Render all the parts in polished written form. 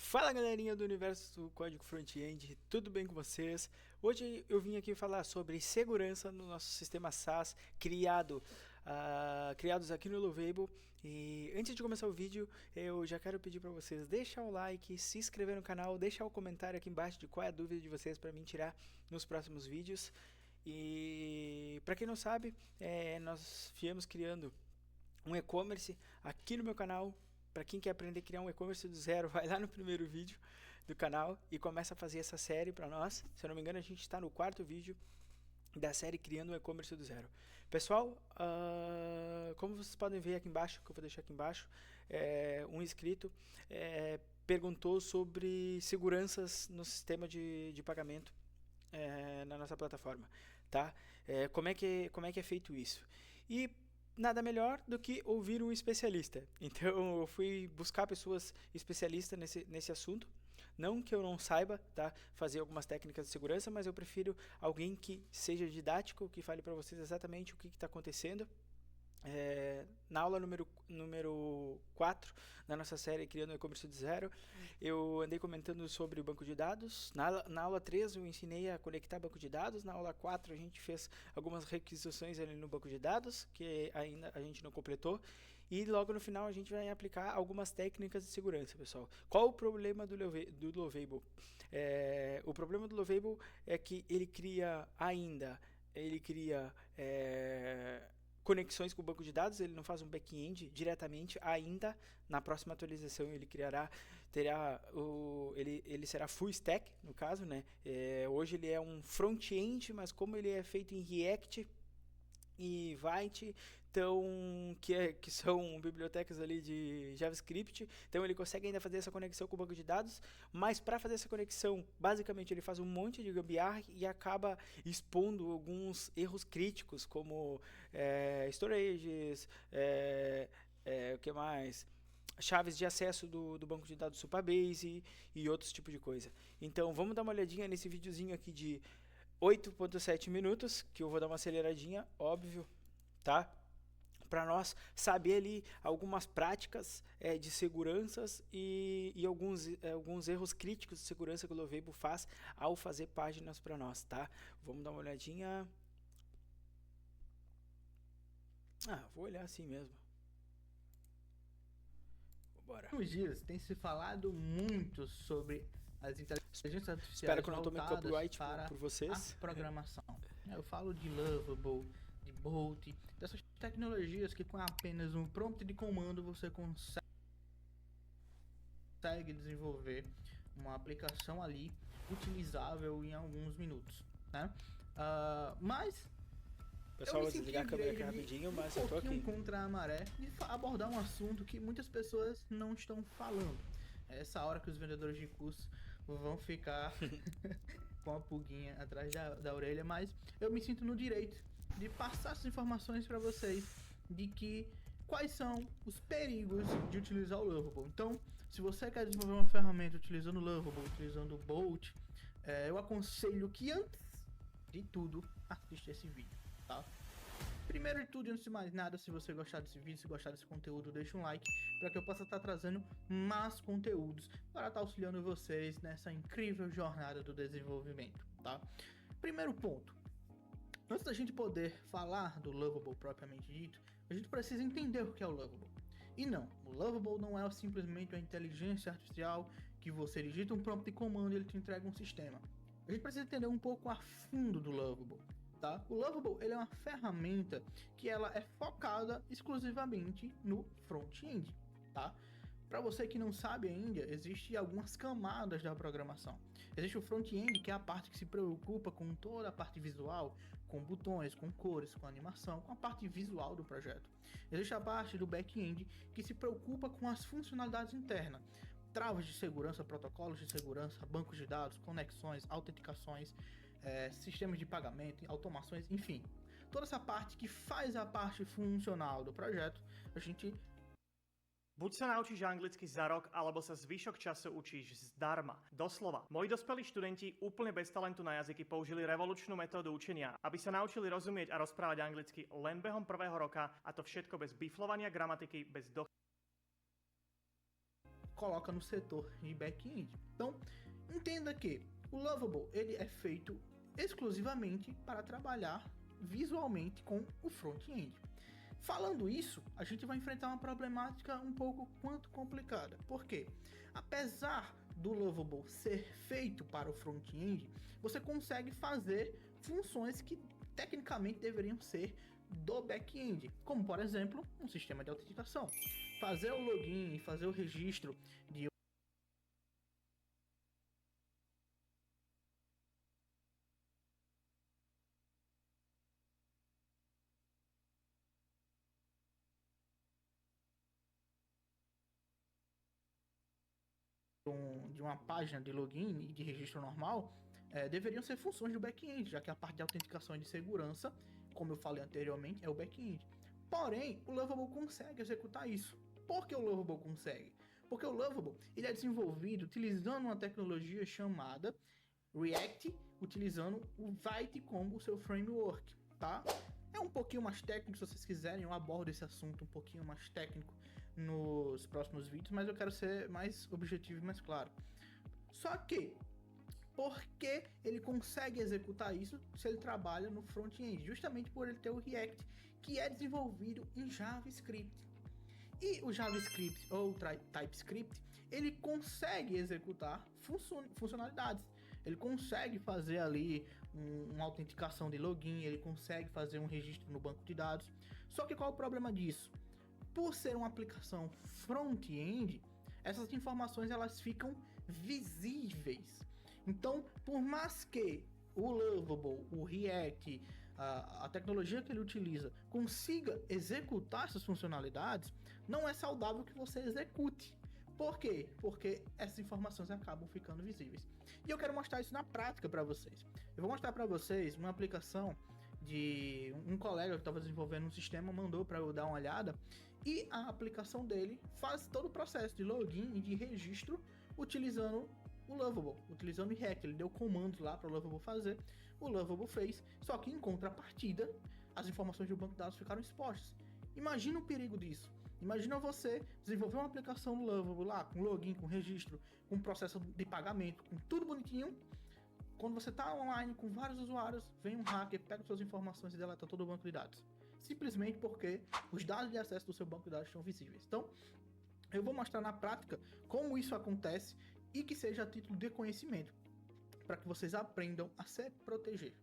Fala galerinha do universo do código front-end, tudo bem com vocês? Hoje eu vim aqui falar sobre segurança no nosso sistema SaaS criados aqui no Lovable. E antes de começar o vídeo, eu já quero pedir para vocês deixar o like, se inscrever no canal, deixar o comentário aqui embaixo de qual é a dúvida de vocês para mim tirar nos próximos vídeos. E para quem não sabe, nós viemos criando um e-commerce aqui no meu canal. Para quem quer aprender a criar um e-commerce do zero, vai lá no primeiro vídeo do canal e começa a fazer essa série para nós. Se eu não me engano, a gente está no quarto vídeo da série Criando um E-Commerce do Zero. Pessoal, como vocês podem ver aqui embaixo, que eu vou deixar aqui embaixo, um inscrito perguntou sobre seguranças no sistema de pagamento na nossa plataforma, tá? Como é que é feito isso? E nada melhor do que ouvir um especialista. Então eu fui buscar pessoas especialistas nesse assunto. Não que eu não saiba, tá, fazer algumas técnicas de segurança, mas eu prefiro alguém que seja didático, que fale para vocês exatamente o que está acontecendo. Na aula número 4 da nossa série Criando um E-Commerce do Zero, eu andei comentando sobre o banco de dados. Na aula 3 eu ensinei a conectar banco de dados. Na aula 4 a gente fez algumas requisições ali no banco de dados, que ainda a gente não completou. E logo no final a gente vai aplicar algumas técnicas de segurança, pessoal. Qual o problema do Lovable? O problema do Lovable é que ele cria conexões com o banco de dados, ele não faz um back-end diretamente ainda. Na próxima atualização ele ele será full stack, no caso, né? Hoje ele é um front-end, mas como ele é feito em React e Vite, então, que são bibliotecas ali de JavaScript, então ele consegue ainda fazer essa conexão com o banco de dados, mas para fazer essa conexão, basicamente ele faz um monte de gambiarra e acaba expondo alguns erros críticos, como storages, o que mais? Chaves de acesso do banco de dados Supabase e outros tipos de coisa. Então, vamos dar uma olhadinha nesse videozinho aqui de 8.7 minutos, que eu vou dar uma aceleradinha, óbvio, tá? Para nós saber ali algumas práticas de seguranças e alguns erros críticos de segurança que o Lovable faz ao fazer páginas para nós, tá? Vamos dar uma olhadinha. Vou olhar assim mesmo. Bora. Nos dias tem se falado muito sobre as inteligências artificiais. Espero que eu não tome copyright para por vocês. A programação. Eu falo de Lovable, de Bolt, dessas tecnologias que com apenas um prompt de comando você consegue desenvolver uma aplicação ali utilizável em alguns minutos, né? Mas pessoal, vou desligar a câmera aqui rapidinho, mas eu tô aqui. Contra a maré de abordar um assunto que muitas pessoas não estão falando. É essa hora que os vendedores de curso vão ficar com a pulguinha atrás da orelha, mas eu me sinto no direito de passar essas informações para vocês de quais são os perigos de utilizar o Lovable. Então, se você quer desenvolver uma ferramenta utilizando o Lovable, utilizando o Bolt, eu aconselho que antes de tudo assista esse vídeo. Tá? Primeiro de tudo, antes de mais nada, se você gostar desse vídeo, se gostar desse conteúdo, deixa um like para que eu possa estar trazendo mais conteúdos para estar auxiliando vocês nessa incrível jornada do desenvolvimento, tá? Primeiro ponto, antes da gente poder falar do Lovable propriamente dito, a gente precisa entender o que é o Lovable. E não, o Lovable não é simplesmente uma inteligência artificial que você digita um prompt de comando e ele te entrega um sistema. A gente precisa entender um pouco a fundo do Lovable. Tá? O Lovable ele é uma ferramenta que ela é focada exclusivamente no front-end, tá? Para você que não sabe ainda, existem algumas camadas da programação. Existe o front-end, que é a parte que se preocupa com toda a parte visual, com botões, com cores, com animação, com a parte visual do projeto. Existe a parte do back-end, que se preocupa com as funcionalidades internas. Travas de segurança, protocolos de segurança, bancos de dados, conexões, autenticações, sistemas de pagamento, automações, enfim. Toda essa parte que faz a parte funcional do projeto, a gente... Buď sa naučíš anglicky za rok, alebo sa zvyšok času učíš zdarma. Doslova. Moji dospelí študenti úplne bez talentu na jazyky použili revolučnú metódu učenia, aby sa naučili rozumieť a rozprávať anglicky len behom prvého roka, a to všetko bez biflovania gramatiky, bez coloca no setor de back-end. Então, entenda que o Lovable ele é feito exclusivamente para trabalhar visualmente com o front-end. Falando isso, a gente vai enfrentar uma problemática um pouco quanto complicada. Por quê? Apesar do Lovable ser feito para o front-end, você consegue fazer funções que tecnicamente deveriam ser do back-end, como por exemplo, um sistema de autenticação. Fazer o login, fazer o registro de uma página de login e de registro normal, deveriam ser funções do back-end, já que a parte de autenticação e de segurança, como eu falei anteriormente, é o back-end. Porém, o Lovable consegue executar isso. Por que o Lovable consegue? Porque o Lovable ele é desenvolvido utilizando uma tecnologia chamada React, utilizando o Vite como o seu framework, tá? É um pouquinho mais técnico, se vocês quiserem, eu abordo esse assunto um pouquinho mais técnico nos próximos vídeos, mas eu quero ser mais objetivo e mais claro. Só que, por que ele consegue executar isso se ele trabalha no front-end? Justamente por ele ter o React, que é desenvolvido em JavaScript. E o JavaScript ou TypeScript, ele consegue executar funcionalidades. Ele consegue fazer ali uma autenticação de login, ele consegue fazer um registro no banco de dados. Só que qual é o problema disso? Por ser uma aplicação front-end, essas informações elas ficam visíveis. Então, por mais que o Lovable, o React, a tecnologia que ele utiliza consiga executar essas funcionalidades, não é saudável que você execute. Por quê? Porque essas informações acabam ficando visíveis. E eu quero mostrar isso na prática para vocês. Eu vou mostrar para vocês uma aplicação de um colega que estava desenvolvendo um sistema, mandou para eu dar uma olhada, e a aplicação dele faz todo o processo de login e de registro utilizando o Lovable, utilizando o React. Ele deu comandos lá para o Lovable fazer, o Lovable fez, só que em contrapartida, as informações do banco de dados ficaram expostas. Imagina o perigo disso. Imagina você desenvolver uma aplicação no Lovable lá, com login, com registro, com processo de pagamento, com tudo bonitinho. Quando você está online com vários usuários, vem um hacker, pega suas informações e deleta todo o banco de dados. Simplesmente porque os dados de acesso do seu banco de dados estão visíveis. Então, eu vou mostrar na prática como isso acontece e que seja a título de conhecimento, para que vocês aprendam a se proteger.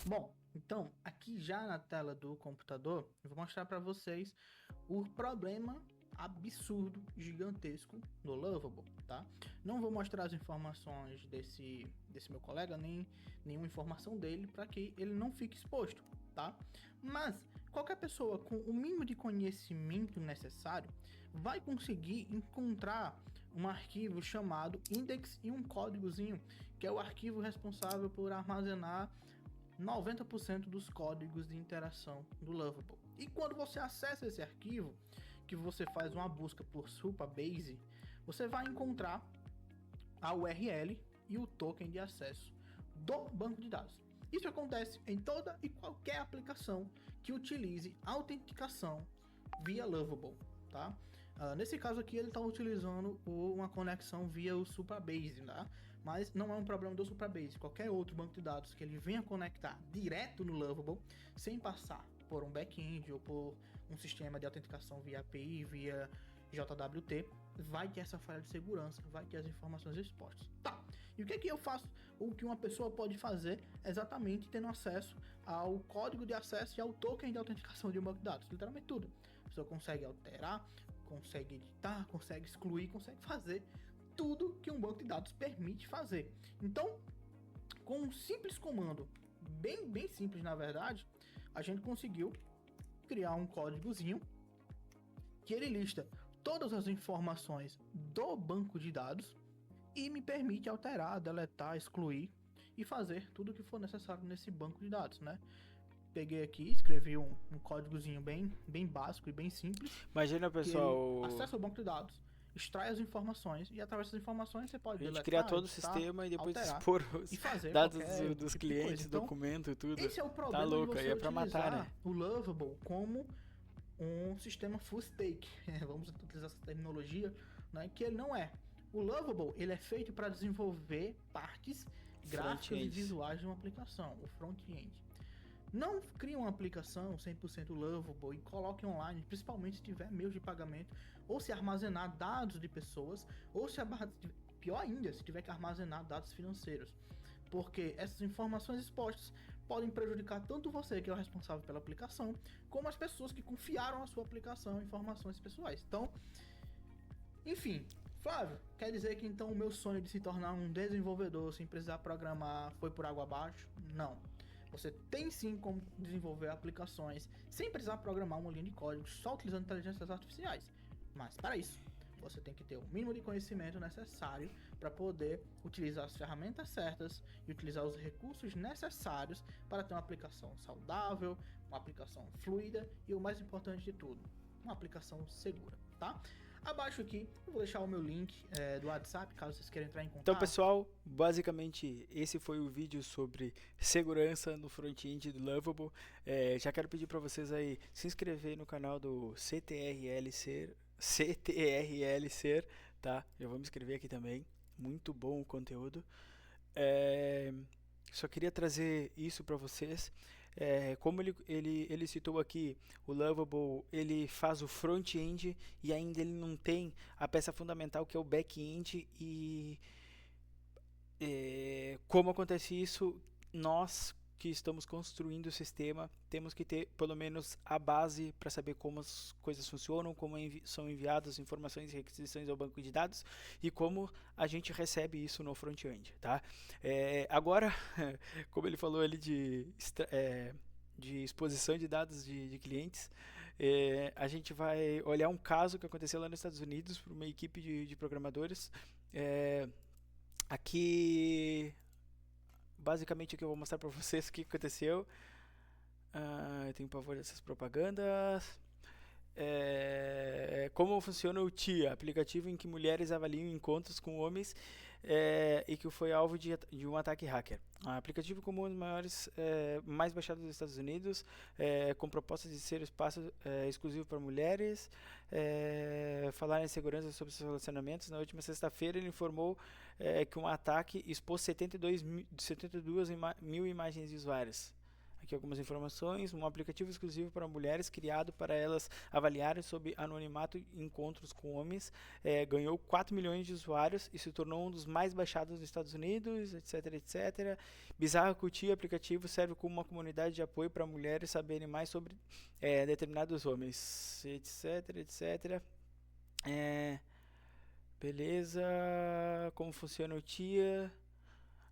Bom, então, aqui já na tela do computador, eu vou mostrar para vocês o problema absurdo, gigantesco do Lovable, tá? Não vou mostrar as informações desse meu colega, nem nenhuma informação dele, para que ele não fique exposto, tá? Mas qualquer pessoa com o mínimo de conhecimento necessário vai conseguir encontrar um arquivo chamado index e um códigozinho, que é o arquivo responsável por armazenar 90% dos códigos de interação do Lovable. E quando você acessa esse arquivo, que você faz uma busca por Supabase, você vai encontrar a URL e o token de acesso do banco de dados. Isso acontece em toda e qualquer aplicação que utilize autenticação via Lovable, tá? Nesse caso aqui ele está utilizando uma conexão via o Supabase, tá? Mas não é um problema do Supabase. Qualquer outro banco de dados que ele venha conectar direto no Lovable, sem passar por um back-end ou por um sistema de autenticação via API, via JWT, vai ter essa falha de segurança, vai ter as informações expostas. Tá, e o que é que eu faço? O que uma pessoa pode fazer exatamente tendo acesso ao código de acesso e ao token de autenticação de um banco de dados, literalmente tudo. A pessoa consegue alterar, consegue editar, consegue excluir, consegue fazer tudo que um banco de dados permite fazer. Então, com um simples comando, bem simples na verdade, a gente conseguiu criar um códigozinho que ele lista todas as informações do banco de dados e me permite alterar, deletar, excluir e fazer tudo o que for necessário nesse banco de dados, né? Peguei aqui, escrevi um códigozinho bem básico e bem simples. Imagina, pessoal, acessa o banco de dados, extrai as informações e através dessas informações você pode deletar, criar todo o sistema e depois expor os dados dos clientes, então, documento, tudo. Esse é o problema. Tá louco, de você aí é pra matar, né? o Lovable como um sistema full stack. Vamos utilizar essa terminologia né, que ele não é. O Lovable, ele é feito para desenvolver partes gráficas e visuais de uma aplicação, o front-end. Não crie uma aplicação 100% Lovable e coloque online, principalmente se tiver meios de pagamento, ou se armazenar dados de pessoas, ou se pior ainda, se tiver que armazenar dados financeiros. Porque essas informações expostas podem prejudicar tanto você, que é o responsável pela aplicação, como as pessoas que confiaram a sua aplicação em informações pessoais. Então, enfim, Flávio, quer dizer que então o meu sonho de se tornar um desenvolvedor sem precisar programar foi por água abaixo? Não. Você tem sim como desenvolver aplicações sem precisar programar uma linha de código, só utilizando inteligências artificiais. Mas para isso, você tem que ter o mínimo de conhecimento necessário para poder utilizar as ferramentas certas e utilizar os recursos necessários para ter uma aplicação saudável, uma aplicação fluida e, o mais importante de tudo, uma aplicação segura, tá? Abaixo aqui eu vou deixar o meu link do WhatsApp, caso vocês queiram entrar em contato. Então, pessoal, basicamente esse foi o vídeo sobre segurança no front-end do Lovable. Já quero pedir para vocês aí se inscrever no canal do CTRL Ser, tá? Eu vou me inscrever aqui também. Muito bom o conteúdo. Só queria trazer isso para vocês. Como ele citou aqui, o Lovable ele faz o front-end e ainda ele não tem a peça fundamental que é o back-end. E como acontece isso, nós que estamos construindo o sistema temos que ter pelo menos a base para saber como as coisas funcionam, como são enviadas informações e requisições ao banco de dados e como a gente recebe isso no front-end, tá? Agora, como ele falou ali de exposição de dados de clientes, a gente vai olhar um caso que aconteceu lá nos Estados Unidos por uma equipe de programadores. Aqui basicamente o que eu vou mostrar para vocês o que aconteceu. Eu tenho pavor dessas propagandas. Como funciona o TIA, aplicativo em que mulheres avaliam encontros com homens e que foi alvo de um ataque hacker. Aplicativo comum dos mais baixados dos Estados Unidos, com proposta de ser espaço exclusivo para mulheres, falar em segurança sobre seus relacionamentos. Na última sexta-feira ele informou que um ataque expôs 72 mil imagens de usuários. Aqui algumas informações. Um aplicativo exclusivo para mulheres, criado para elas avaliarem sob anonimato encontros com homens, ganhou 4 milhões de usuários e se tornou um dos mais baixados dos Estados Unidos, etc, etc. Bizarro que o TIA aplicativo serve como uma comunidade de apoio para mulheres saberem mais sobre determinados homens, etc, etc. Beleza. Como funciona o TIA?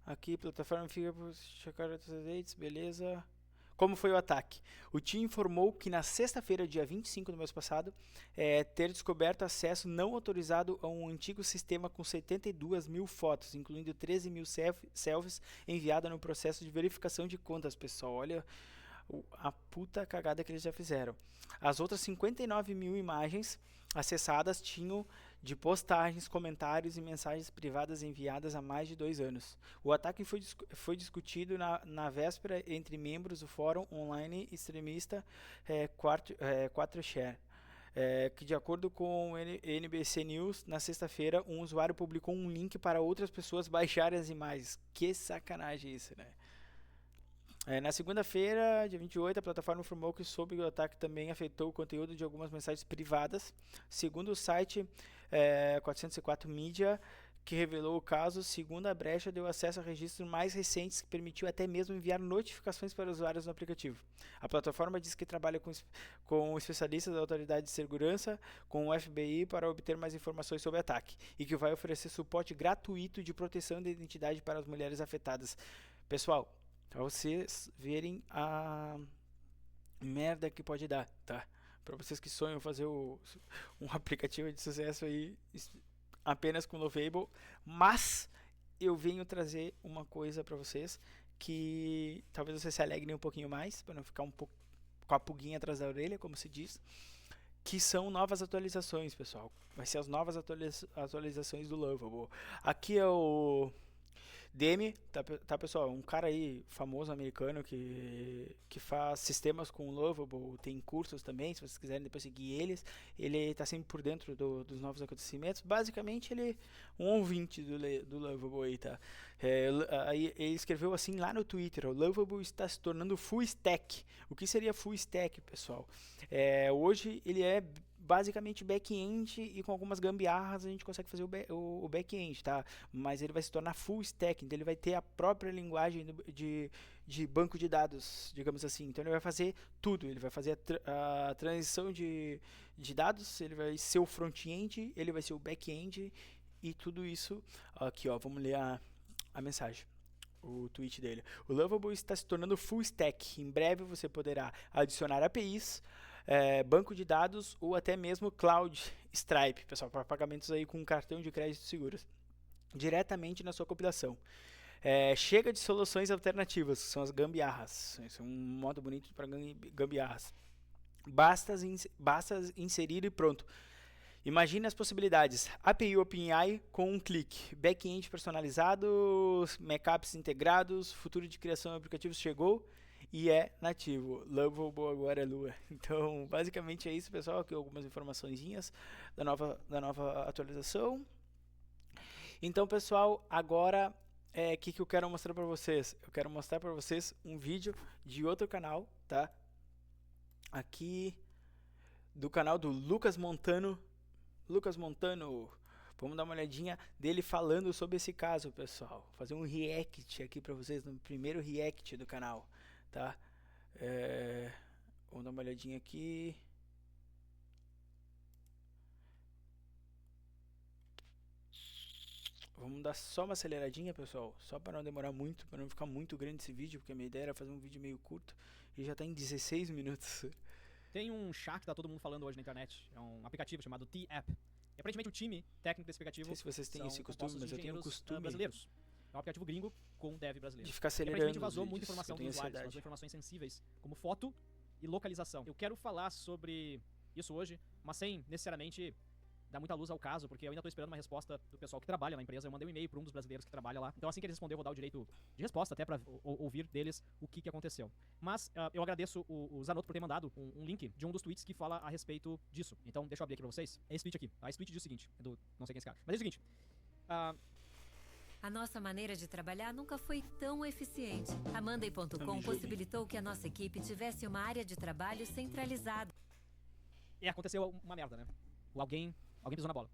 Aqui, plataforma fica para checar outros dates, beleza. Como foi o ataque? O TIA informou que na sexta-feira, dia 25 do mês passado, ter descoberto acesso não autorizado a um antigo sistema com 72 mil fotos, incluindo 13 mil selfies enviadas no processo de verificação de contas, pessoal. Olha a puta cagada que eles já fizeram. As outras 59 mil imagens acessadas tinham de postagens, comentários e mensagens privadas enviadas há mais de 2 anos. O ataque foi discutido na véspera entre membros do fórum online extremista 4chan, que de acordo com o NBC News, na sexta-feira um usuário publicou um link para outras pessoas baixarem as imagens. Que sacanagem isso, né? Na segunda-feira, dia 28, a plataforma informou que soube que o ataque também afetou o conteúdo de algumas mensagens privadas. Segundo o site 404 Media, que revelou o caso, segundo a brecha, deu acesso a registros mais recentes que permitiu até mesmo enviar notificações para usuários no aplicativo. A plataforma diz que trabalha com especialistas da Autoridade de Segurança, com o FBI, para obter mais informações sobre o ataque e que vai oferecer suporte gratuito de proteção da identidade para as mulheres afetadas. Pessoal, para vocês verem a merda que pode dar, tá? Para vocês que sonham fazer um aplicativo de sucesso aí apenas com Lovable, mas eu venho trazer uma coisa para vocês que talvez vocês se alegrem um pouquinho mais, para não ficar um pouco com a pulguinha atrás da orelha, como se diz, que são novas atualizações, pessoal. Vai ser as novas atualizações do Lovable. Aqui é o Demi, tá pessoal, um cara aí famoso americano que faz sistemas com Lovable, tem cursos também, se vocês quiserem depois seguir eles, ele tá sempre por dentro dos novos acontecimentos, basicamente ele é um ouvinte do Lovable aí, tá? Aí ele escreveu assim lá no Twitter, o Lovable está se tornando full stack. O que seria full stack, pessoal? Hoje ele é basicamente back-end e com algumas gambiarras a gente consegue fazer o back-end, tá? Mas ele vai se tornar full stack, então ele vai ter a própria linguagem de banco de dados, digamos assim. Então ele vai fazer tudo, ele vai fazer a transição de dados, ele vai ser o front-end, ele vai ser o back-end e tudo isso. Aqui, ó, vamos ler a mensagem. O tweet dele. O Lovable está se tornando full stack. Em breve você poderá adicionar APIs, banco de dados ou até mesmo Cloud Stripe, pessoal, para pagamentos aí com cartão de crédito seguros, diretamente na sua compilação. Chega de soluções alternativas, que são as gambiarras. Esse é um modo bonito para gambiarras. Basta inserir e pronto. Imagine as possibilidades. API OpenAI com um clique. Back-end personalizado, backups integrados, futuro de criação de aplicativos chegou e é nativo. Lovable agora é Lua. Então, basicamente é isso, pessoal. Aqui algumas informaçõezinhas da nova atualização. Então, pessoal, agora o que eu quero mostrar para vocês? Eu quero mostrar para vocês um vídeo de outro canal, tá? Aqui do canal do Lucas Montano. Vamos dar uma olhadinha dele falando sobre esse caso, pessoal. Vou fazer um react aqui para vocês, no primeiro react do canal, tá? Vamos dar uma olhadinha aqui. Vamos dar só uma aceleradinha, pessoal, só para não demorar muito, para não ficar muito grande esse vídeo, porque a minha ideia era fazer um vídeo meio curto e já está em 16 minutos. Tem um chá que tá todo mundo falando hoje na internet. É um aplicativo chamado T-App. E aparentemente o time técnico desse aplicativo. Não sei se vocês têm são esse costume, mas eu tenho um costume brasileiros. É um aplicativo gringo com dev brasileiro. de ficar E acelerando. aparentemente vazou os muita vídeos, informação eu dos tenho usuários, ansiedade. vazou informações sensíveis, como foto e localização. Eu quero falar sobre isso hoje, mas sem necessariamente dar muita luz ao caso, porque eu ainda tô esperando uma resposta do pessoal que trabalha na empresa. Eu mandei um e-mail para um dos brasileiros que trabalha lá. Então assim que eles responder, eu vou dar o direito de resposta, até para ouvir deles o que aconteceu. Mas eu agradeço o Zanotto por ter mandado um link de um dos tweets que fala a respeito disso. Então deixa eu abrir aqui pra vocês. É esse tweet aqui. Esse tweet diz o seguinte, não sei quem é esse cara, mas é o seguinte. A nossa maneira de trabalhar nunca foi tão eficiente. A Monday.com possibilitou que a nossa equipe tivesse uma área de trabalho centralizada. Aconteceu uma merda, né? Alguém pisou na bola.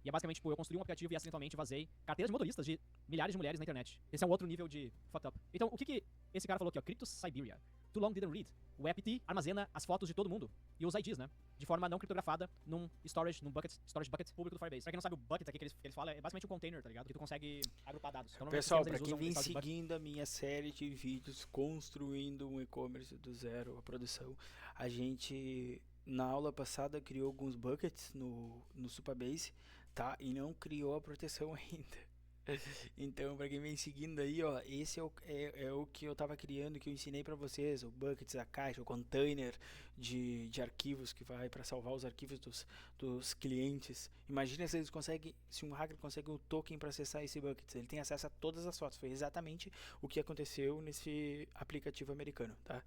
E é basicamente, eu construí um aplicativo e acidentalmente vazei carteiras de motoristas de milhares de mulheres na internet. Esse é um outro nível de fucked up. Então, o que esse cara falou aqui, ó? Crypto Siberia. Too long didn't read. O apt armazena as fotos de todo mundo e os IDs, né? De forma não criptografada num storage bucket público do Firebase. Pra quem não sabe, o bucket aqui que ele fala é basicamente um container, tá ligado? Que tu consegue agrupar dados. Então, Pessoal, pra eles quem usam vem esse tal de bucket. seguindo a minha série de vídeos construindo um e-commerce do zero, a produção, a gente na aula passada criou alguns buckets no Supabase, tá? E não criou a proteção ainda. Então, pra quem vem seguindo aí, ó, esse é o que eu tava criando, que eu ensinei pra vocês, o buckets, a caixa, o container de arquivos que vai pra salvar os arquivos dos clientes. Imagina se um hacker consegue um token pra acessar esse bucket, ele tem acesso a todas as fotos. Foi exatamente o que aconteceu nesse aplicativo americano, tá?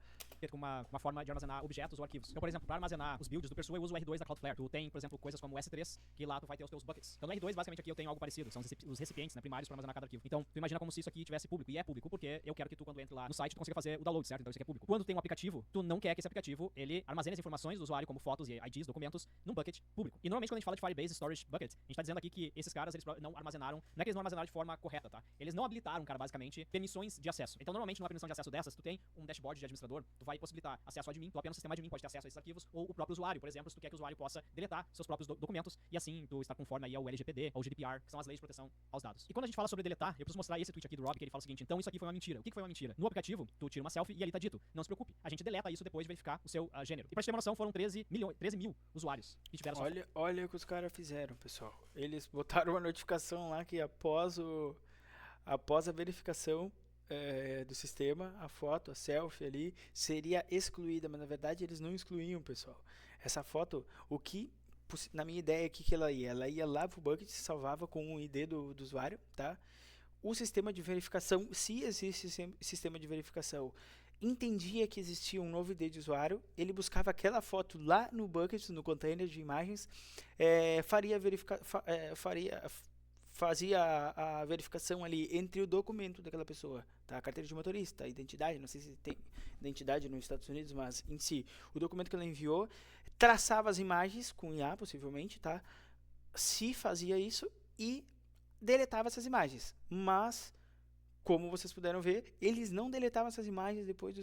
Com uma forma de armazenar objetos ou arquivos. Então, por exemplo, para armazenar os builds do Persua, eu uso o R2 da Cloudflare. Tu tem, por exemplo, coisas como o S3, que lá tu vai ter os teus buckets. Então, no R2, basicamente, aqui eu tenho algo parecido. São os recipientes, né, primários para armazenar cada arquivo. Então, tu imagina como se isso aqui tivesse público. E é público porque eu quero que tu, quando entre lá no site, tu consiga fazer o download, certo? Então, isso aqui é público. Quando tem um aplicativo, tu não quer que esse aplicativo, ele armazene as informações do usuário, como fotos e IDs, documentos, num bucket público. E, normalmente, quando a gente fala de Firebase Storage Bucket, a gente tá dizendo aqui que esses caras, eles não armazenaram, não é que eles não armazenaram de forma correta, tá? Eles não habilitaram, cara, basicamente, permissões de acesso. Então, normalmente, numa permissão de acesso dessas, tu tem um dashboard de administrador, tu vai possibilitar acesso admin, tu apenas o sistema admin pode ter acesso a esses arquivos, ou o próprio usuário, por exemplo, se tu quer que o usuário possa deletar seus próprios documentos, e assim tu está conforme aí ao LGPD, ao GDPR, que são as leis de proteção aos dados. E quando a gente fala sobre deletar, eu preciso mostrar esse tweet aqui do Rob, que ele fala o seguinte: então isso aqui foi uma mentira. O que foi uma mentira? No aplicativo, tu tira uma selfie e ali tá dito: não se preocupe, a gente deleta isso depois de verificar o seu gênero. E pra te ter uma noção, foram 13 mil usuários que tiveram Olha o que os caras fizeram, pessoal. Eles botaram uma notificação lá que após a verificação do sistema, a foto, a selfie ali, seria excluída, mas na verdade eles não excluíam, pessoal. Essa foto, na minha ideia, o que ela ia? Ela ia lá pro bucket, salvava com o ID do usuário, tá? o sistema de verificação, se existe sistema de verificação, entendia que existia um novo ID de usuário, ele buscava aquela foto lá no bucket, no container de imagens, fazia a verificação ali entre o documento daquela pessoa, tá? A carteira de motorista, a identidade, não sei se tem identidade nos Estados Unidos, mas em si, o documento que ela enviou, traçava as imagens com IA, possivelmente, tá? Se fazia isso e deletava essas imagens, mas como vocês puderam ver, eles não deletavam essas imagens depois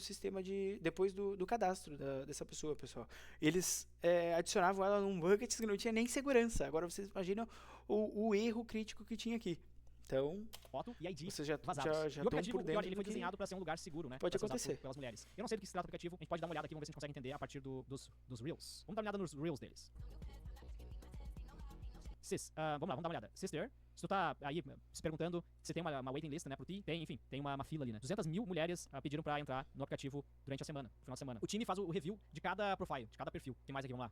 do cadastro dessa pessoa, pessoal. Eles adicionavam ela num bucket que não tinha nem segurança. Agora vocês imaginam o erro crítico que tinha aqui. Então, foto e ID vocês já vazados. E o estão aplicativo, por dentro ele foi desenhado para ser um lugar seguro, né? Pode pra ser usado acontecer. pelas mulheres. Eu não sei do que se trata o aplicativo, a gente pode dar uma olhada aqui, vamos ver se a gente consegue entender a partir dos Reels. Vamos dar uma olhada nos Reels deles. Sis, vamos lá, vamos dar uma olhada. Sister, se tu tá aí se perguntando se tem uma waiting list, né, pro ti, tem, enfim, tem uma fila ali, né. 200 mil mulheres pediram pra entrar no aplicativo durante a semana, no final de semana. O time faz o review de cada profile, de cada perfil. Tem mais aqui, vamos lá.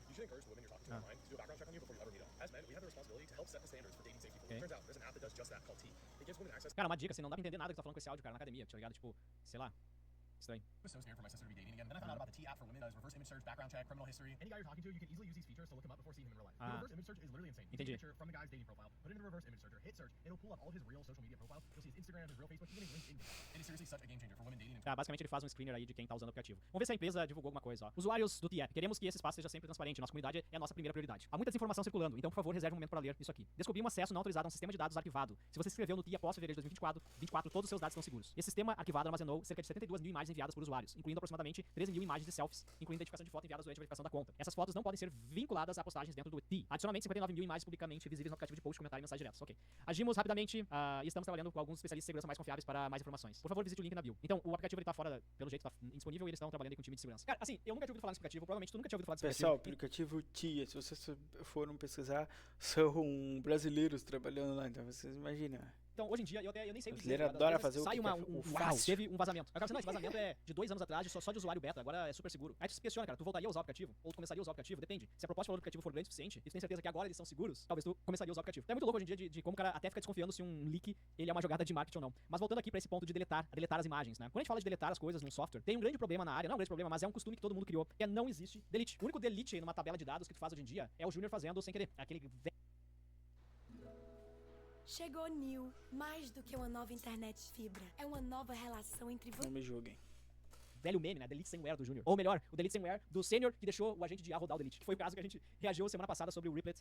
You should encourage the women you're talking to online to do a background check on you before you ever meet them. As men, we have the responsibility to help set the standards for dating safety. Okay. Turns out, there's an app that does just that called T. It gives women access Cara, uma dica, assim, não dá pra entender nada que tu tá falando com esse áudio, cara, na academia, tá ligado? Tipo, sei lá, estranho. I was so scared for my sister to be dating again. Then I found out about the T app for women that is reverse image search, background check, criminal history. Any guy you're talking to, you can easily use these features to look him up before seeing him in real life. The reverse image search is literally insane. You take a picture from the guy's dating profile, put it in the reverse image searcher, hit search, it'll pull up all his real social media profiles. You'll see his Instagram, his real Facebook, even his LinkedIn profile. It is seriously such a game changer for women dating and Basicamente ele faz um screener aí de quem tá usando o aplicativo. Vamos ver se a empresa divulgou alguma coisa, ó. Usuários do T-App, queremos que esse espaço seja sempre transparente. Nossa comunidade é a nossa primeira prioridade. Há muita desinformação circulando, então por favor reserve um momento para ler isso aqui. Descobri um acesso não autorizado a um sistema de dados arquivado. Se você se inscreveu no TIA após fevereiro de 2024, todos os seus dados estão seguros. Esse sistema arquivado armazenou cerca de 72 mil imagens enviadas por usuários, incluindo aproximadamente 13 mil imagens de selfies, incluindo identificação de foto enviadas durante a verificação da conta. Essas fotos não podem ser vinculadas a postagens dentro do TI. Adicionalmente, 59 mil imagens publicamente visíveis no aplicativo de post, comentário e mensagens diretas. Ok. Agimos rapidamente e estamos trabalhando com alguns especialistas de segurança mais confiáveis para mais informações. Por favor, visite o link na bio. Então, o aplicativo ele tá fora, pelo jeito, tá indisponível e eles estão trabalhando aí com o time de segurança. Cara, assim, eu nunca tinha ouvido falar nesse aplicativo, provavelmente tu nunca tinha ouvido falar desse Pessoal, o aplicativo. aplicativo TIA, se vocês foram pesquisar, são brasileiros trabalhando lá, então vocês imaginam. Então, hoje em dia, eu nem sei o que brasileiro dizer, adora às vezes fazer o sai que uma, quer, o uau, fácil. teve um vazamento. Eu quero dizer, não, esse vazamento é de 2 anos atrás, só de usuário beta, agora é super seguro. Aí tu se questiona, cara, tu voltaria a usar o aplicativo? Ou tu começaria a usar o aplicativo? Depende. Se a proposta de valor do aplicativo for grande o suficiente, e tu tem certeza que agora eles são seguros, talvez tu começaria a usar o aplicativo. Então é muito louco hoje em dia de como o cara até fica desconfiando se um leak ele é uma jogada de marketing ou não. Mas voltando aqui pra esse ponto de deletar as imagens, né? Quando a gente fala de deletar as coisas num software, tem um grande problema na área, não é um grande problema, mas é um costume que todo mundo criou, que é não existe delete. O único delete aí numa tabela de dados que tu faz hoje em dia é o Júnior fazendo sem querer. Aquele Chegou New, mais do que uma nova internet fibra. É uma nova relação entre você. Não me julguem. velho meme, né? Delete Somewhere do Júnior. Ou melhor, o Delete Somewhere do Sênior que deixou o agente de IA rodar o Delete. Que foi o caso que a gente reagiu semana passada sobre o Replit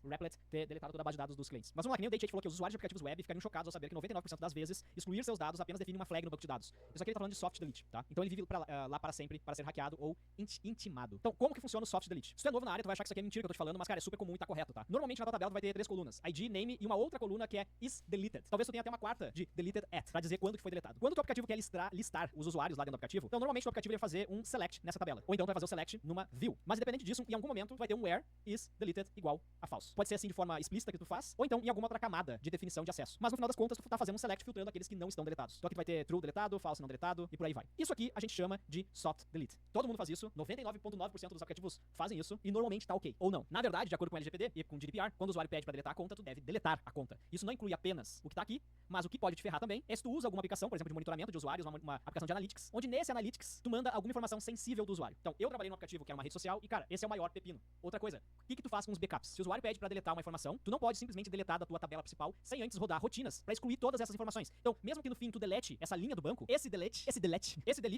ter deletado toda a base de dados dos clientes. Mas vamos lá, que nem o Date falou que os usuários de aplicativos web ficariam chocados ao saber que 99% das vezes excluir seus dados apenas define uma flag no banco de dados. Isso aqui ele tá falando de soft delete, tá? Então ele vive lá para sempre para ser hackeado ou intimado. Então, como que funciona o soft delete? Se tu é novo na área, tu vai achar que isso aqui é mentira que eu tô te falando, mas cara, é super comum e tá correto, tá? Normalmente na tua tabela tu vai ter 3 colunas: ID, name e uma outra coluna que é is deleted. Talvez tu tenha até uma quarta de deleted at, pra dizer quando que foi deletado. Quando o teu aplicativo quer listar os usuários lá dentro do aplicativo, então normalmente o aplicativo vai fazer um select nessa tabela. Ou então tu vai fazer o select numa view. Mas independente disso, em algum momento vai ter um where is deleted igual a false. Pode ser assim de forma explícita que tu faz, ou então em alguma outra camada de definição de acesso. Mas no final das contas, tu tá fazendo um select filtrando aqueles que não estão deletados. Então aqui tu vai ter true deletado, false não deletado e por aí vai. Isso aqui a gente chama de soft delete. Todo mundo faz isso, 99,9% dos aplicativos fazem isso e normalmente tá ok. Ou não. Na verdade, de acordo com o LGPD e com o GDPR, quando o usuário pede pra deletar a conta, tu deve deletar a conta. Isso não inclui apenas o que tá aqui, mas o que pode te ferrar também é se tu usa alguma aplicação, por exemplo, de monitoramento de usuários, uma aplicação de analytics, onde nesse analytics tu manda alguma informação sensível do usuário. Então, eu trabalhei num aplicativo que era uma rede social e, cara, esse é o maior pepino. Outra coisa, o que tu faz com os backups? Se o usuário pede pra deletar uma informação, tu não pode simplesmente deletar da tua tabela principal sem antes rodar rotinas pra excluir todas essas informações. Então, mesmo que no fim tu delete essa linha do banco, esse delete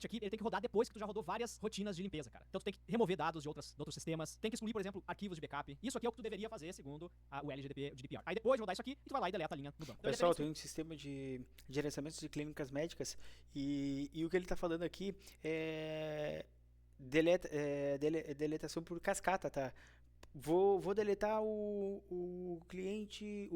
aqui, ele tem que rodar depois que tu já rodou várias rotinas de limpeza, cara. Então tu tem que remover dados de outros sistemas, tem que excluir, por exemplo, arquivos de backup. Isso aqui é o que tu deveria fazer segundo o GDPR. Aí depois de rodar isso aqui, tu vai lá e deleta a linha do banco. Então, Pessoal, tem um sistema de gerenciamento de clínicas médicas e o que ele tá falando aqui é deletação por cascata, tá? Vou deletar o cliente,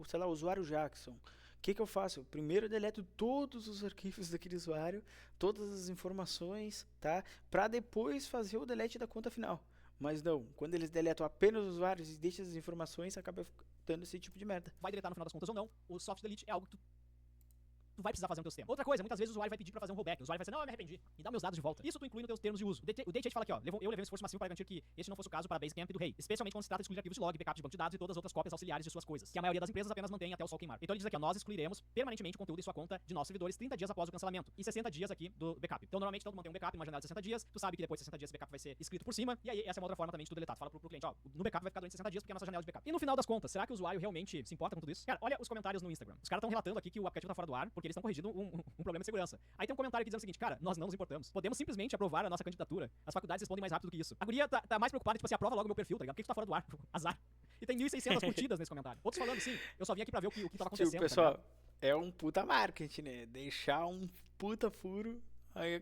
sei lá, o usuário Jackson. O que eu faço? Primeiro eu deleto todos os arquivos daquele usuário, todas as informações, tá? Pra depois fazer o delete da conta final. Mas não, quando eles deletam apenas os usuários e deixam as informações, acaba dando esse tipo de merda. Vai deletar no final das contas ou não, o soft delete é algo que tu tu vai precisar fazer no teu sistema. Outra coisa, muitas vezes o usuário vai pedir pra fazer um rollback. O usuário vai dizer, não, eu me arrependi, me dá meus dados de volta. Isso tu inclui nos teus termos de uso. O Date fala aqui, ó, eu levei um esforço massivo para garantir que este não fosse o caso para Basecamp e do Rei, especialmente quando se trata de excluir arquivos de log, backup de banco de dados e todas as outras cópias auxiliares de suas coisas, que a maioria das empresas apenas mantém até o sol queimar. Então ele diz aqui, ó, nós excluiremos permanentemente o conteúdo em sua conta de nossos servidores 30 dias após o cancelamento e 60 dias aqui do backup. Então normalmente tu mantém um backup em uma janela de 60 dias, tu sabe que depois de 60 dias esse backup vai ser escrito por cima, e aí essa é uma outra forma também de tu deletar. Tu fala pro cliente, ó, no backup vai ficar durante 60 dias porque é a nossa janela de backup. E no final das contas, será que o usuário realmente se importa com tudo isso? Cara, olha os comentários no Instagram. Os caras estão relatando aqui que o aplicativo tá fora do ar porque eles estão corrigindo um problema de segurança. Aí tem um comentário aqui dizendo o seguinte, cara, nós não nos importamos. Podemos simplesmente aprovar a nossa candidatura. As faculdades respondem mais rápido do que isso. A guria tá mais preocupada, tipo assim, aprova logo meu perfil, tá ligado? Por que tu tá fora do ar? Azar. E tem 1.600 curtidas nesse comentário. Outros falando, sim, eu só vim aqui pra ver o que tava acontecendo. Tipo, pessoal, é um puta marketing, né? Deixar um puta furo. Aí,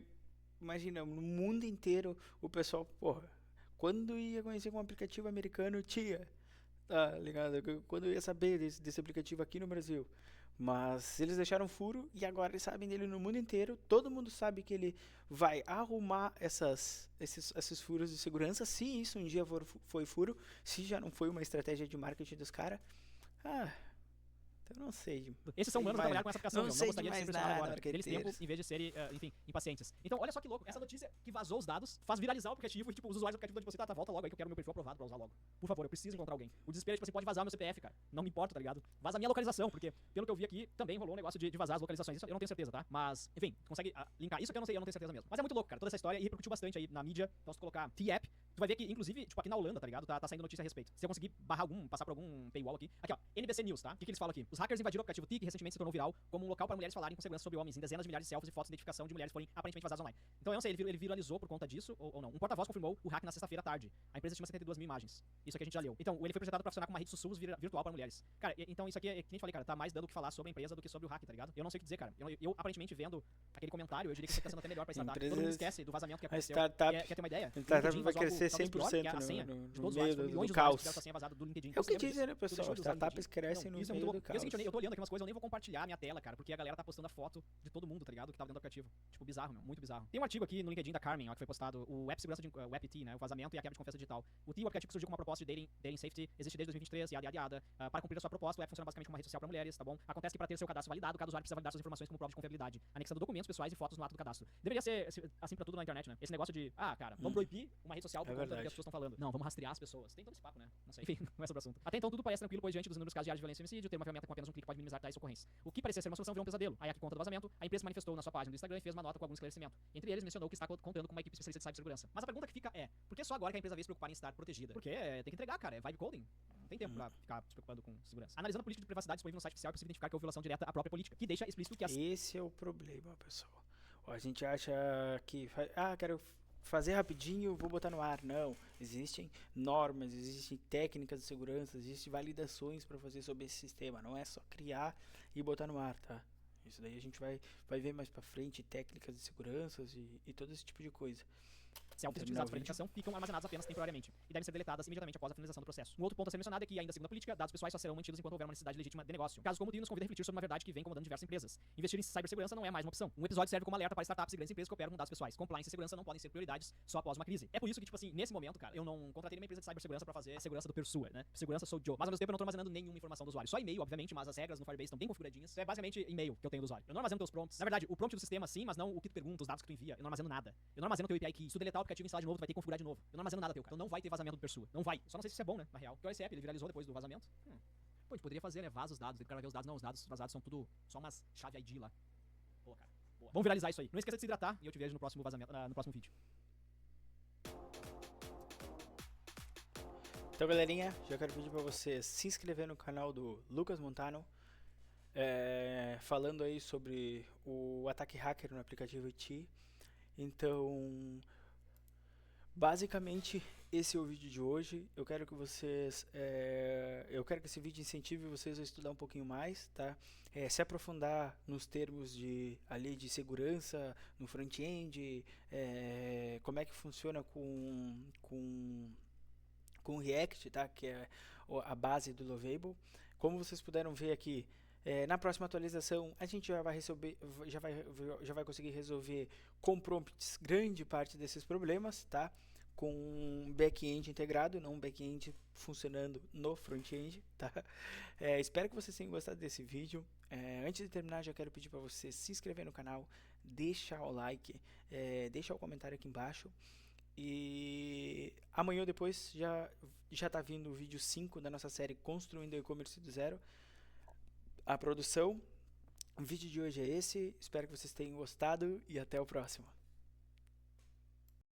imagina, no mundo inteiro o pessoal, porra, quando ia conhecer um aplicativo americano, tinha, tá ligado? Quando eu ia saber desse aplicativo aqui no Brasil. Mas eles deixaram furo e agora eles sabem dele no mundo inteiro. Todo mundo sabe que ele vai arrumar esses furos de segurança. Se isso um dia foi furo, se já não foi uma estratégia de marketing dos caras. Eu não sei. Esses são humanos a trabalhar com essa aplicação. Não Não sei gostaria de de ser mais impressionado nada, agora. Eles tempo, em vez de serem, enfim, impacientes. Então, olha só que louco. Essa notícia que vazou os dados faz viralizar o aplicativo e, tipo, os usuários do aplicativo de você, tá, volta logo aí que eu quero meu perfil aprovado pra usar logo. Por favor, eu preciso encontrar alguém. O desespero é, tipo, você pode vazar meu CPF, cara. Não me importa, tá ligado? Vaza a minha localização, porque, pelo que eu vi aqui, também rolou um negócio de vazar as localizações. Isso eu não tenho certeza, tá? Mas, enfim, consegue linkar. Isso que eu não sei, eu não tenho certeza mesmo. Mas é muito louco, cara. Toda essa história e repercutiu bastante aí na mídia. Então, se tu colocar T-App, tu vai ver que, inclusive, tipo, aqui na Holanda, tá ligado? Tá saindo notícia a respeito. Se eu conseguir passar por algum paywall aqui. Aqui, ó, NBC News, tá? O que eles falam aqui? Os hackers invadiram o aplicativo T, que recentemente se tornou viral, como um local para mulheres falarem com segurança sobre homens, em dezenas de milhares de selfies e fotos de identificação de mulheres forem aparentemente vazadas online. Então eu não sei, ele viralizou por conta disso ou não. Um porta-voz confirmou o hack na sexta-feira à tarde. A empresa estima 72 mil imagens. Isso aqui a gente já leu. Então, ele foi projetado para funcionar como uma rede sussurros virtual para mulheres. Cara, então isso aqui é que nem eu falei, cara, tá mais dando o que falar sobre a empresa do que sobre o hack, tá ligado? Eu não sei o que dizer, cara. Eu aparentemente vendo aquele comentário, eu diria que isso tá sendo até melhor pra startup. Todo mundo esquece do vazamento que aconteceu. Quer ter uma ideia? A startup vai crescer 100% no meio do caos. É o que dizem, né, pessoal? Startups crescem no meio do caos. Eu tô olhando aqui umas coisas, eu nem vou compartilhar a minha tela, cara, porque a galera tá postando a foto de todo mundo, tá ligado? Que tava dentro do aplicativo. Tipo, bizarro, meu. Muito bizarro. Tem um artigo aqui no LinkedIn da Carmen, ó, que foi postado, o App Segurança o AppT, né? O vazamento e a quebra de confiança digital. O T, o aplicativo que surgiu com uma proposta de dating safety, existe desde 2023, yada. Para cumprir a sua proposta, o app funciona basicamente como uma rede social para mulheres, tá bom? Acontece que para ter seu cadastro validado, cada usuário precisa validar suas informações como prova de confiabilidade, anexando documentos pessoais e fotos no ato do cadastro. Deveria ser assim pra tudo na internet, né? Esse negócio de, cara, vamos proibir uma rede social por conta do que as pessoas estão falando. Não, vamos rastrear as pessoas. Tem todo esse papo, né? Não sei. Enfim, não é sobre o assunto. Até então tudo parece tranquilo, pois diante dos inúmeros casos diários de violência e homicídio, ter uma ferramenta com apenas um clique pode minimizar tais ocorrências. O que parecia ser uma solução virou um pesadelo. Aí aqui conta do vazamento, a empresa manifestou na sua página do Instagram e fez uma nota com algum esclarecimento. Entre eles mencionou que está contando com uma equipe especialista de cibersegurança. Mas a pergunta que fica é, por que só agora que a empresa veio se preocupar em estar protegida? Porque tem que entregar, cara, é vibe coding. Não tem tempo pra ficar se preocupando com segurança. Analisando a política de privacidade disponível no site oficial, é possível identificar que houve violação direta à própria política, que deixa explícito que as... Esse é o problema, pessoal. A gente acha que, quero fazer rapidinho, vou botar no ar. Não, existem normas, existem técnicas de segurança, existem validações para fazer sobre esse sistema. Não é só criar e botar no ar, tá? Isso daí a gente vai ver mais pra frente, técnicas de segurança e todo esse tipo de coisa. Selfies utilizadas para identificação ficam armazenadas apenas temporariamente e devem ser deletadas imediatamente após a finalização do processo. Um outro ponto a ser mencionado é que, ainda segundo a política, dados pessoais só serão mantidos enquanto houver uma necessidade legítima de negócio. Casos como o nos convida a refletir sobre uma verdade que vem incomodando diversas empresas. Investir em cibersegurança não é mais uma opção. Um episódio serve como alerta para startups e grandes empresas que operam com dados pessoais. Compliance e segurança não podem ser prioridades só após uma crise. É por isso que, tipo assim, nesse momento, cara, eu não contratei nenhuma empresa de cibersegurança para fazer segurança do Pursuer, né? Segurança sou Joe. Mas ao mesmo tempo eu não tô armazenando nenhuma informação do usuário. Só e-mail, obviamente, mas as regras no Firebase estão bem configuradinhas. É basicamente e-mail que eu tenho do usuário. Eu não armazeno teus prompts. Na verdade, o prompt do sistema sim, mas não o que tu pergunta, os dados que tu envia. Eu não armazeno nada. Eu não armazeno teu API key. Se tu deletar o aplicativo e instalar de novo, tu vai ter que configurar de novo. Eu não armazeno nada teu, cara. Então não vai ter vazamento do Pursuer. Não vai. Só não sei se isso é bom, né? Na real. Porque o esse app, ele viralizou depois do vazamento. Pô, a gente poderia fazer, né? Vaza os dados. O cara vai ver os dados. Não, os dados vazados são tudo só umas chave ID lá. Pô, cara. Boa. Vamos viralizar isso aí. Não esqueça de se hidratar e eu te vejo no próximo vazamento, no próximo vídeo. Então, galerinha, já quero pedir pra vocês se inscrever no canal do Lucas Montano, falando aí sobre o ataque hacker no aplicativo T. Então, basicamente, esse é o vídeo de hoje. Eu quero que vocês, eu quero que esse vídeo incentive vocês a estudar um pouquinho mais, tá? Se aprofundar nos termos de segurança, no front-end, como é que funciona com React, tá? Que é a base do Lovable. Como vocês puderam ver aqui, na próxima atualização a gente já vai conseguir resolver com prompts grande parte desses problemas, tá? com um back-end integrado, não um back-end funcionando no front-end, tá? Espero que vocês tenham gostado desse vídeo. Antes de terminar, já quero pedir para você se inscrever no canal, deixar o like, deixar o comentário aqui embaixo. E amanhã ou depois já tá vindo o vídeo 5 da nossa série Construindo o E-Commerce do Zero. A produção. O vídeo de hoje é esse. Espero que vocês tenham gostado e até o próximo.